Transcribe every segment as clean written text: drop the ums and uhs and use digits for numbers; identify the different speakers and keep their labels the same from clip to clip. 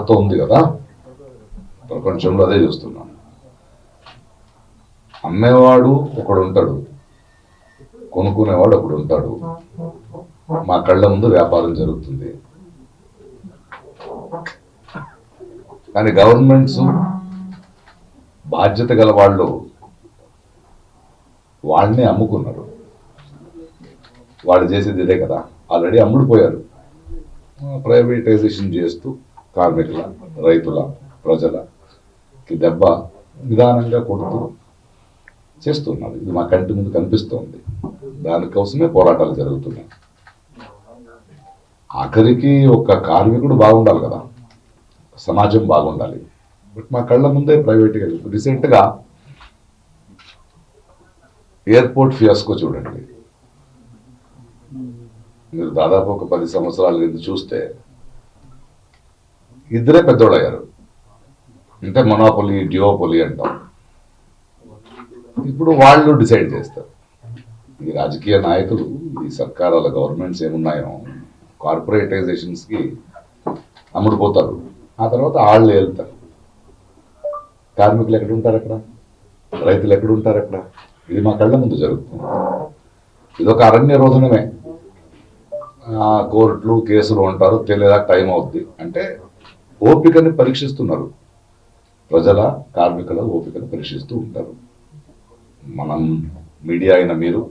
Speaker 1: వార్త ఉంది కదా, ప్రపంచంలో అదే చూస్తున్నాం. అమ్మేవాడు ఒకడు ఉంటాడు, కొనుక్కునేవాడు ఒకడు ఉంటాడు. మా కళ్ళ ముందు వ్యాపారం జరుగుతుంది. కానీ గవర్నమెంట్స్ బాధ్యత గల వాళ్ళు వాళ్ళని అమ్ముకున్నారు. వాళ్ళు చేసేది ఇదే కదా, ఆల్రెడీ అమ్ముడుపోయారు. ప్రైవేటైజేషన్ చేస్తూ కార్మికుల, రైతుల, ప్రజలకి దెబ్బ నిదానంగా కొడుతూ చేస్తున్నారు. ఇది మా కంటి ముందు కనిపిస్తోంది. దానికోసమే పోరాటాలు జరుగుతున్నాయి. ఆఖరికి ఒక కార్మికుడు బాగుండాలి కదా, సమాజం బాగుండాలి. బట్ మా కళ్ళ ముందే ప్రైవేట్గా. రీసెంట్గా ఎయిర్పోర్ట్ ఫియాస్కో చూడండి. మీరు దాదాపు ఒక 10 సంవత్సరాల కింద చూస్తే ఇద్దరే పెద్దోళ్ళు అయ్యారు. అంటే మొనోపొలి, డ్యూఓపొలి అంటాం. ఇప్పుడు వాళ్ళు డిసైడ్ చేస్తారు. ఈ రాజకీయ నాయకులు, ఈ సర్కారాల గవర్నమెంట్స్ ఏమున్నాయో కార్పొరేటైజేషన్స్కి అమ్ముడుపోతారు. ఆ తర్వాత వాళ్ళు వెళ్తారు. కార్మికులు ఎక్కడుంటారు అక్కడ, రైతులు ఎక్కడుంటారు అక్కడ. ఇది మా కళ్ళ ముందు జరుగుతుంది. ఇదొక అరణ్య రోధనమే. కోర్టులు, కేసులు అంటారు, తెలియదాకా టైం అవుద్ది. అంటే ఓపికని పరీక్షిస్తున్నారు. ప్రజల, కార్మికుల ఓపికను పరీక్షిస్తూ ఉంటారు. మనం మీడియా అయిన మీరు,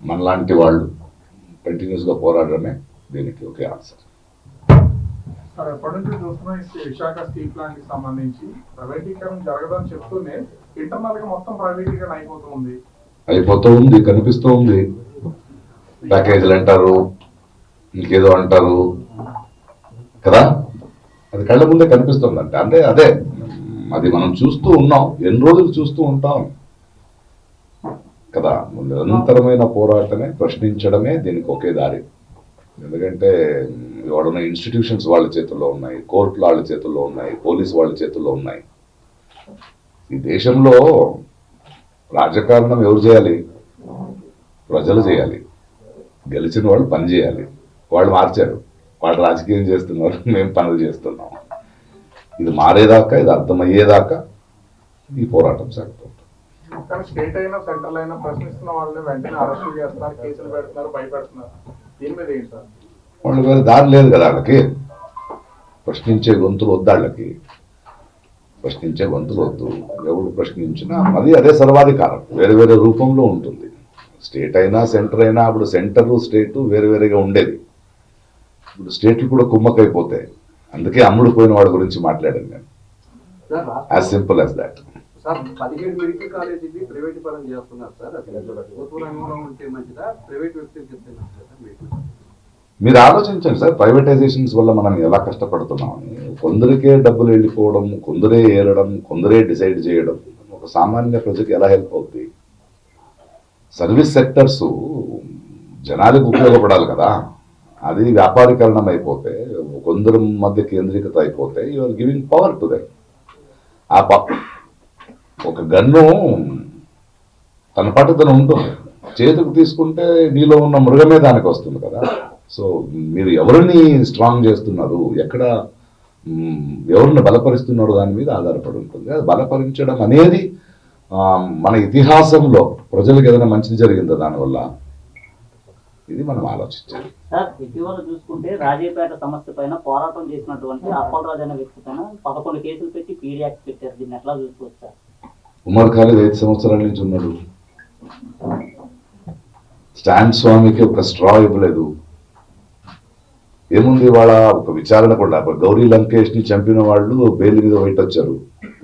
Speaker 1: మనలాంటి వాళ్ళు కంటిన్యూస్గా పోరాడమే దీనికి ఒకే ఆన్సర్.
Speaker 2: సార్, ఎప్పటి నుంచి చూస్తున్నా విశాఖ స్టీల్ ప్లాంట్ కి సంబంధించి ప్రైవేటీకరణ జరగదని చెప్తూనే ఇంటర్నల్ గా మొత్తం ప్రైవేటీకరణ అయిపోతూ ఉంది, కనిపిస్తూ ఉంది. ప్యాకేజీలు అంటారు, ఇంకేదో అంటారు కదా, అది కళ్ళ ముందే కనిపిస్తుందంటే అంటే అదే అది మనం చూస్తూ ఉన్నాం. ఎన్ని రోజులు చూస్తూ ఉంటాం కదా. నిరంతరమైన పోరాటమే, ప్రశ్నించడమే దీనికి ఒకే దారి. ఎందుకంటే ఇవాడున్న ఇన్స్టిట్యూషన్స్ వాళ్ళ చేతుల్లో ఉన్నాయి, కోర్టులు వాళ్ళ చేతుల్లో ఉన్నాయి, పోలీసు వాళ్ళ చేతుల్లో ఉన్నాయి. ఈ దేశంలో రాజకారణం ఎవరు చేయాలి? ప్రజలు చేయాలి. గెలిచిన వాళ్ళు పని చేయాలి. వాళ్ళు మార్చారు, వాళ్ళు రాజకీయం చేస్తున్నారు, మేము పనులు చేస్తున్నాం. ఇది మారేదాకా, ఇది అర్థమయ్యేదాకా ఈ పోరాటం సాగుతుంది. స్టేట్ అయినా సెంట్రల్ అయినా ప్రశ్నిస్తున్న వాళ్ళని వెంటనే అరెస్ట్ చేస్తున్నారు, కేసులు పెడుతున్నారు, భయపెడుతున్నారు. దీని మీద ఏంటి సార్?
Speaker 1: వాళ్ళు వేరే దారి లేదు కదా వాళ్ళకి. ప్రశ్నించే గొంతులు వద్దు వాళ్ళకి, ప్రశ్నించే గొంతులు వద్దు. ఎవరు ప్రశ్నించినా అది అదే సర్వాధికారం, వేరే వేరే రూపంలో ఉంటుంది. స్టేట్ అయినా సెంటర్ అయినా, అప్పుడు సెంటరు స్టేటు వేరు వేరేగా ఉండేది. ఇప్పుడు స్టేట్లు కూడా కుమ్మకైపోతాయి. అందుకే అమ్ముడు పోయిన వాడి గురించి మాట్లాడాను నేను. As simple as that.
Speaker 3: Sir, 17 medical కాలేజీని ప్రైవేట్ పరం చేస్తున్నారు సార్. ప్రభుత్వ రంగంలో ఉంటే మంచిదా, ప్రైవేట్ వ్యక్తులు చెప్తే మంచిదా సార్?
Speaker 1: మీరు ఆలోచించండి సార్, ప్రైవేటైజేషన్స్ వల్ల మనం ఎలా కష్టపడుతున్నామని. కొందరికే డబ్బులు వెళ్ళిపోవడం, కొందరే ఏరడం, కొందరే డిసైడ్ చేయడం ఒక సామాన్య ప్రజకి ఎలా హెల్ప్ అవుతుంది? సర్వీస్ సెక్టర్స్ జనాలకు ఉపయోగపడాలి కదా. అది వ్యాపారీకరణం అయిపోతే, కొందరు మధ్య కేంద్రీకృత అయిపోతే you are giving power to them. ఆ ఒక గన్ను తన పాటు తను ఉంటుంది, చేతికి తీసుకుంటే నీలో ఉన్న మృగమే దానికి వస్తుంది కదా. సో మీరు ఎవరిని స్ట్రాంగ్ చేస్తున్నారు, ఎక్కడ ఎవరిని బలపరుస్తున్నారు దాని మీద ఆధారపడి ఉంటుంది. అది బలపరించడం అనేది మన ఇతిహాసంలో ప్రజలకు ఏదైనా మంచిది జరిగిందో దానివల్ల, ఇది మనం ఆలోచించాలి.
Speaker 4: సార్, ఇటీవల చూసుకుంటే రాజేపేట సమస్య పైన పోరాటం చేసినటువంటి అప్పలరాజు అనే వ్యక్తి పైన 11 కేసులు పెట్టి పీడీ యాక్ట్ పెట్టారు. దీన్ని ఎట్లా చూసుకోవచ్చు సార్?
Speaker 1: ఉమర్ ఖాలిద్ 5 సంవత్సరాల నుంచి ఉన్నాడు. స్టాన్ స్వామికి ఒక స్ట్రా ఇవ్వలేదు. ఏముంది వాళ్ళ ఒక విచారణ కూడా. గౌరీ లంకేష్ ని చంపిన వాళ్ళు బెయిల్ మీద బయట వచ్చారు.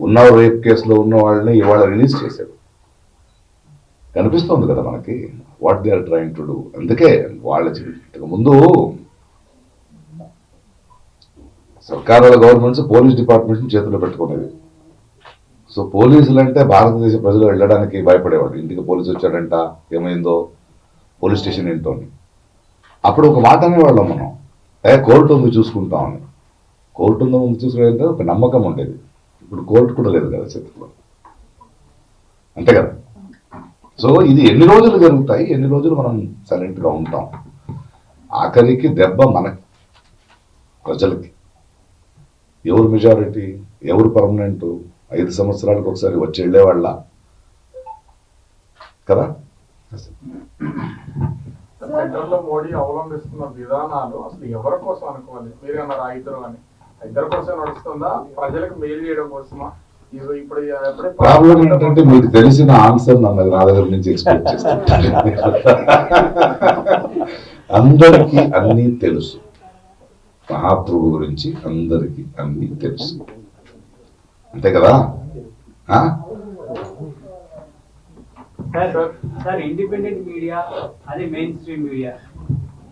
Speaker 1: ఉన్న రేప్ కేసులో ఉన్న వాళ్ళని ఇవాళ రిలీజ్ చేశారు. కనిపిస్తుంది కదా మనకి what they are trying to do. అందుకే వాళ్ళ ముందు సర్కారుల గవర్నమెంట్స్ పోలీస్ డిపార్ట్మెంట్ చేతిలో పెట్టుకునేది. సో పోలీసులు అంటే భారతదేశ ప్రజలు వెళ్ళడానికి భయపడేవాడు. ఇంటికి పోలీసు వచ్చాడంట, ఏమైందో, పోలీస్ స్టేషన్ ఏంటో అని. అప్పుడు ఒక మాట అనేవాళ్ళం మనం, కోర్టు ఉంది చూసుకుంటామని. కోర్టు ఉందో ముందు చూసుకునే ఒక నమ్మకం ఉండేది. ఇప్పుడు కోర్టు కూడా లేదు కదా చేతిలో, అంతే కదా. సో ఇది ఎన్ని రోజులు జరుగుతాయి, ఎన్ని రోజులు మనం సైలెంట్గా ఉంటాం. ఆఖరికి దెబ్బ మనకి, ప్రజలకి. ఎవరు మెజారిటీ, ఎవరు పర్మనెంట్, 5 సంవత్సరాలకు ఒకసారి వచ్చి వెళ్ళేవాళ్ళ కదా.
Speaker 2: సెంటర్ లో మోడీ అవలంబిస్తున్న విధానాలు అసలు ఎవరి కోసం అనుకోవాలి? మీరే అన్నారు ఆ ఇద్దరు అని, ఇద్దరు కోసం నడుస్తుందా, ప్రజలకు మేలు చేయడం కోసమా? ఇప్పుడు
Speaker 1: ప్రాబ్లం ఏంటంటే మీకు తెలిసిన ఆన్సర్ నా దగ్గర నుంచి ఎక్స్పెక్ట్ చేస్తాను. అందరికీ అన్నీ తెలుసు, మహాప్రభు గురించి అందరికీ అన్నీ తెలుసు, అంతే కదా.
Speaker 5: సార్ ఇండిపెండెంట్ మీడియా అదే మెయిన్ స్ట్రీమ్ మీడియా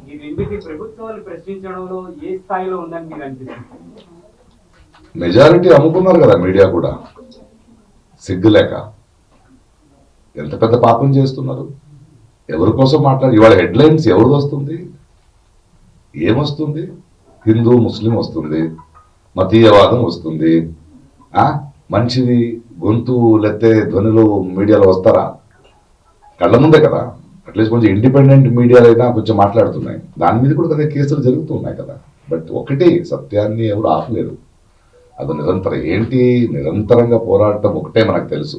Speaker 5: ఈ రెండింటి ప్రభుత్వాలు ప్రశ్నించడంలో ఏ స్థాయిలో ఉందని మీకు అనిపిస్తుంది?
Speaker 1: మెజారిటీ అమ్ముకున్నారు కదా మీడియా కూడా, సిగ్గులేక. ఎంత పెద్ద పాపం చేస్తున్నారు, ఎవరి కోసం మాట్లాడి. ఇవాళ హెడ్లైన్స్ ఎవరిది వస్తుంది, ఏమొస్తుంది? హిందూ ముస్లిం వస్తుంది, మతీయవాదం వస్తుంది. మంచిది గొంతు లెత్తే ధ్వనులు మీడియాలో వస్తారా? కళ్ళ ముందే కదా. అట్లీస్ట్ కొంచెం ఇండిపెండెంట్ మీడియాలో అయినా కొంచెం మాట్లాడుతున్నాయి, దాని మీద కూడా కదా కేసులు జరుగుతున్నాయి కదా. బట్ ఒకటి సత్యాన్ని ఎవరు ఆపలేరు, అది నిరంతరం. ఏంటి నిరంతరంగా పోరాటం ఒకటే మనకు తెలుసు.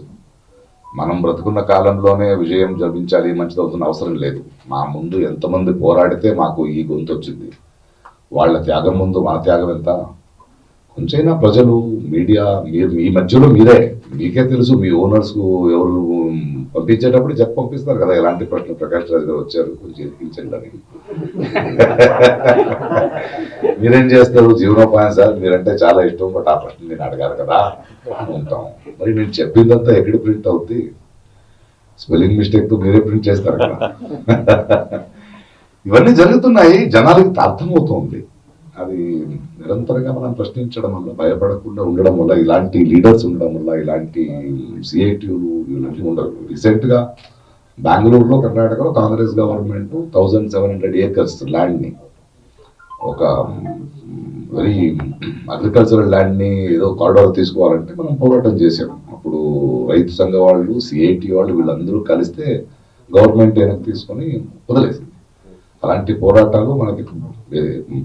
Speaker 1: మనం బ్రతుకున్న కాలంలోనే విజయం జపించాలి, మంచిదవుతున్న అవసరం లేదు. మా ముందు ఎంతమంది పోరాడితే మాకు ఈ గొంతు వచ్చింది. వాళ్ళ త్యాగం ముందు మన త్యాగం ఎంత? కొంచెమైనా ప్రజలు, మీడియా, మీరు మీ మధ్యలో మీరే, మీకే తెలుసు. మీ ఓనర్స్ ఎవరు పంపించేటప్పుడు చెప్పి పంపిస్తారు కదా, ఎలాంటి ప్రశ్న ప్రకాష్ రాజ్ గారు వచ్చారు కొంచెం ఎదిగించండి అని. మీరేం చేస్తారు? జీవనోపాయం సార్, మీరంటే చాలా ఇష్టం, బట్ ఆ ప్రశ్న నేను అడగాలి కదా ఉంటాం. మరి నేను చెప్పిందంతా ఎక్కడ ప్రింట్ అవుద్ది? స్పెల్లింగ్ మిస్టేక్ తో మీరే ప్రింట్ చేస్తారు కదా. ఇవన్నీ జరుగుతున్నాయి, జనాలకి అర్థమవుతుంది. అది నిరంతరంగా మనం ప్రశ్నించడం వల్ల, భయపడకుండా ఉండడం వల్ల, ఇలాంటి లీడర్స్ ఉండడం వల్ల, ఇలాంటి సిఐటిలు ఇవన్నీ ఉండరు. రీసెంట్ గా బెంగళూరులో, కర్ణాటకలో కాంగ్రెస్ గవర్నమెంట్ 1700 acres ల్యాండ్ ని, ఒక వెరీ అగ్రికల్చరల్ ల్యాండ్ ని ఏదో కారిడార్ తీసుకోవాలంటే మనం పోరాటం చేసాం. అప్పుడు రైతు సంఘ వాళ్ళు, సిఐటి వాళ్ళు, వీళ్ళందరూ కలిస్తే గవర్నమెంట్ వెనక్కి తీసుకొని వదిలేసింది. అలాంటి పోరాటాలు మనకి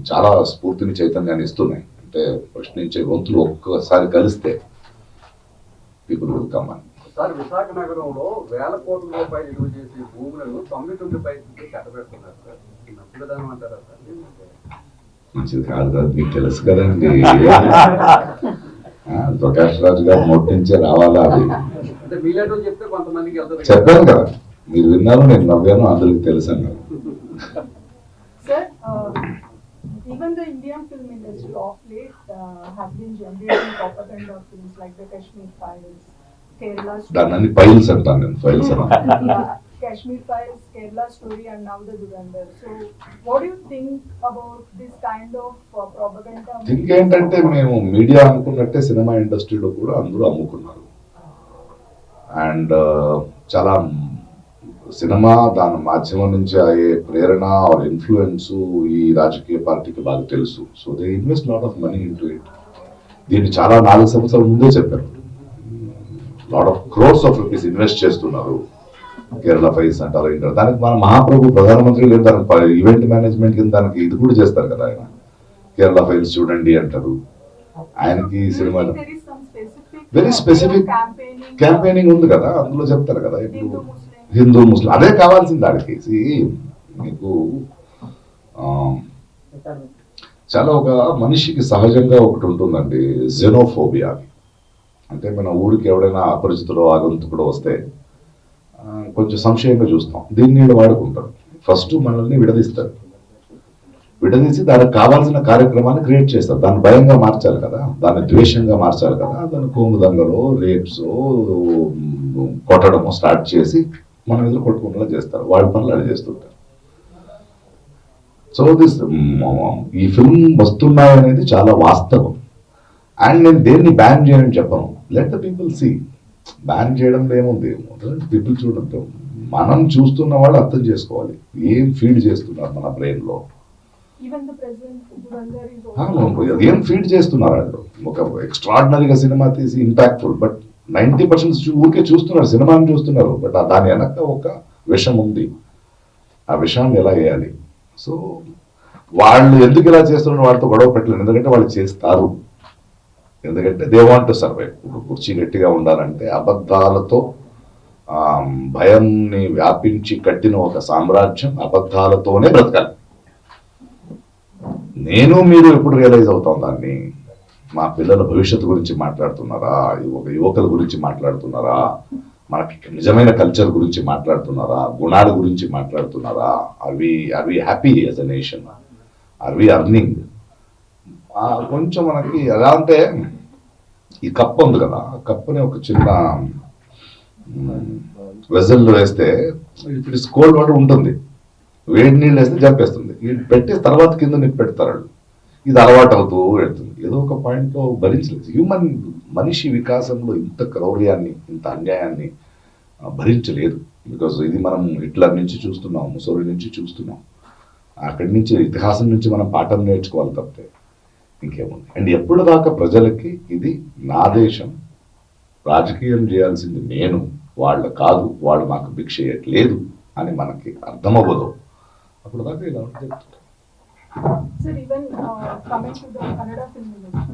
Speaker 1: చాలా స్ఫూర్తిని, చైతన్యాన్ని ఇస్తున్నాయి. అంటే ప్రశ్నించే గొంతులు ఒక్కసారి కలిస్తే పీపుల్ విల్ కమ్ అని.
Speaker 3: సార్, విశాఖ నగరంలో వేల కోట్ల రూపాయలు విలువ చేసే భూములను 99 పైసలకి కట్టబెడుతున్నారు సార్. నప్పుదానం అంటారా సార్?
Speaker 1: మంచిది కాదు కదా, మీకు తెలుసు కదండి. ప్రకాష్ రాజ్ గారు నోటించే రావాలా అది?
Speaker 3: అంటే మీలాంటి చెప్తే కొంతమందికి
Speaker 1: చెప్పాను కదా, మీరు విన్నారు, నేను నవ్వాను, అందరికి తెలుసు అన్నారు.
Speaker 6: Sir, even the Indian film industry of late has been generating propaganda films like the Kashmir Files, Kerala Story.
Speaker 1: దాన్ని ఫైల్స్ అంటాను నేను, ఫైల్స్ అన్నా.
Speaker 6: Kashmir Files, Kerala Story, and now the Durandar. So, what do you think about this kind of propaganda?
Speaker 1: Think ఏంటంటే, మేము media అనుకున్నట్టే cinema ఇండస్ట్రీలో కూడా అందరూ అమ్ముకున్నారు. అండ్ చాలా సినిమా, దాని మాధ్యమం నుంచి అయ్యే ప్రేరణ ఆర్ ఇన్ఫ్లుయెన్స్ ఈ రాజకీయ పార్టీకి బాగా తెలుసు. So they invest lot of money into it. దీన్ని చాలా 4 సంవత్సరాల ముందే చెప్పారు. Lot of crores of rupees invest చేస్తున్నారు. కేరళ ఫైల్స్ అంటారు, ఇంటారు. దానికి మన మహాప్రభు ప్రధానమంత్రి లేదు, దానికి ఈవెంట్ మేనేజ్మెంట్ కింద దానికి ఇది కూడా చేస్తారు కదా ఆయన. కేరళ ఫైల్స్ చూడండి అంటారు. ఆయనకి సినిమా వెరీ స్పెసిఫిక్ క్యాంపెయినింగ్ ఉంది కదా, అందులో చెప్తారు కదా. ఇప్పుడు హిందూ ముస్లిం అదే కావాల్సింది ఆడికి. మీకు చాలా ఒక మనిషికి సహజంగా ఒకటి ఉంటుందండి, జెనోఫోబియా. అంటే మన ఊరికి ఎవడైనా అపరిచితుడో ఆగంతుకుడో వస్తే కొంచెం సంశయంగా చూస్తాం. దీన్ని వీళ్ళు వాడుకుంటారు. ఫస్ట్ మనల్ని విడదీస్తారు, విడదీసి దానికి కావాల్సిన కార్యక్రమాన్ని క్రియేట్ చేస్తారు. దాన్ని భయంగా మార్చాలి కదా, దాన్ని ద్వేషంగా మార్చాలి కదా. దాన్ని కోము దంగలో, రేప్స్, కొట్టడము స్టార్ట్ చేసి మనం ఎదురు కొట్టుకునేలా చేస్తారు. వాళ్ళ పనులు అలా చేస్తుంటారు. సో దిస్ ఈ ఫిల్మ్ వస్తున్నాయనేది చాలా వాస్తవం. అండ్ నేను దేన్ని బ్యాన్ చేయని చెప్పను. Let the people see. Ban చేయడంలో ఏముంది, పీపుల్ చూడండి. మనం చూస్తున్న వాళ్ళు అర్థం చేసుకోవాలి ఏం ఫీడ్ చేస్తున్నారు మన బ్రెయిన్ లో, ఏం ఫీడ్ చేస్తున్నారు వాళ్ళు. ఒక ఎక్స్ట్రాడినరీగా సినిమా తీసి ఇంపాక్ట్ఫుల్, బట్ 90% ఊరికే చూస్తున్నారు, సినిమాని చూస్తున్నారు. బట్ దాని వెనక ఒక విషం ఉంది. ఆ విషయాన్ని ఎలా వేయాలి? సో వాళ్ళు ఎందుకు ఇలా చేస్తున్నారు, వాళ్ళతో గొడవ పెట్టలేదు. ఎందుకంటే వాళ్ళు చేస్తారు. ఎందుకంటే దే వాంట్ టు సర్వైవ్. ఇప్పుడు కుర్చీ గట్టిగా ఉండాలంటే అబద్ధాలతో భయంని వ్యాపించి కట్టిన ఒక సామ్రాజ్యం అబద్ధాలతోనే బ్రతకాలి. నేను మీరు ఎప్పుడు రియలైజ్ అవుతాం దాన్ని? మా పిల్లల భవిష్యత్తు గురించి మాట్లాడుతున్నారా, ఒక యువకుల గురించి మాట్లాడుతున్నారా, మనకి నిజమైన కల్చర్ గురించి మాట్లాడుతున్నారా, గుణాల గురించి మాట్లాడుతున్నారా? Are we happy as a nation? Are we earning? కొంచెం మనకి ఎలా అంటే ఈ కప్ ఉంది కదా, ఆ కప్పుని ఒక చిన్న వెజల్లో వేస్తే ఇప్పుడు కోల్డ్ వాటర్ ఉంటుంది, వేడి నీళ్ళు వేస్తే జంపేస్తుంది. ఇది పెట్టే తర్వాత కింద నిప్పు పెడతారు వాళ్ళు. ఇది అలవాటు అవుతూ వెళ్తుంది. ఏదో ఒక పాయింట్లో భరించలేదు. మనిషి వికాసంలో ఇంత క్రౌర్యాన్ని, ఇంత అన్యాయాన్ని భరించలేదు. బికాజ్ ఇది మనం హిట్లర్ నుంచి చూస్తున్నాం, ముసోలి నుంచి చూస్తున్నాం. అక్కడి నుంచి ఇతిహాసం నుంచి మనం పాఠం నేర్చుకోవాలి తప్పితే ఇంకేముంది. అండ్ ఎప్పుడు దాకా ప్రజలకి ఇది నా దేశం, రాజకీయం చేయాల్సింది నేను, వాళ్ళ కాదు, వాళ్ళు మాకు భిక్ష చేయట్లేదు అని మనకి అర్థమవ్వదు, అప్పుడు దాకా ఇలా ఉంటుంది.
Speaker 6: Sir, even coming to the Kannada film industry,